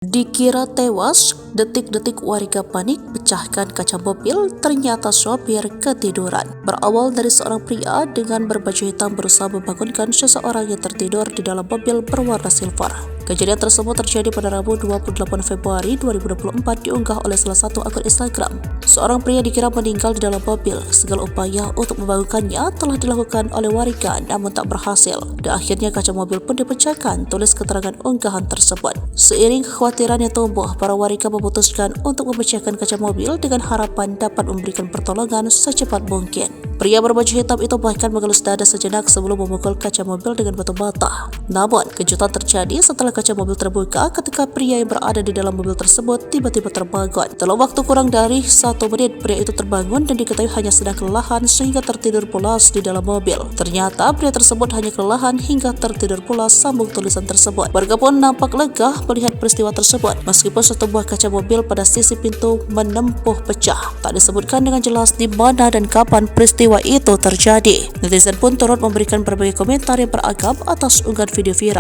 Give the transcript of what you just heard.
Dikira tewas, detik-detik warga panik pecahkan kaca mobil, ternyata sopir ketiduran. Berawal dari seorang pria dengan berbaju hitam berusaha membangunkan seseorang yang tertidur di dalam mobil berwarna silver. Kejadian tersebut terjadi pada Rabu 28 Februari 2024 diunggah oleh salah satu akun Instagram. Seorang pria dikira meninggal di dalam mobil. Segala upaya untuk membangunkannya telah dilakukan oleh warga namun tak berhasil. Dan akhirnya kaca mobil pun dipecahkan, tulis keterangan unggahan tersebut. Seiring kekhawatiran yang tumbuh, para warga memutuskan untuk memecahkan kaca mobil dengan harapan dapat memberikan pertolongan secepat mungkin. Pria berbaju hitam itu bahkan mengelus dada sejenak sebelum memukul kaca mobil dengan batu bata. Namun, kejutan terjadi setelah kaca mobil terbuka ketika pria yang berada di dalam mobil tersebut tiba-tiba terbangun. Dalam waktu kurang dari 1 menit, pria itu terbangun dan diketahui hanya sedang kelelahan sehingga tertidur pulas di dalam mobil. Ternyata pria tersebut hanya kelelahan hingga tertidur pulas, sambung tulisan tersebut. Warga pun nampak lega melihat peristiwa tersebut. Meskipun satu buah kaca mobil pada sisi pintu menempuh pecah, tak disebutkan dengan jelas di mana dan kapan peristiwa itu terjadi. Netizen pun turut memberikan berbagai komentar yang beragam atas unggahan video viral.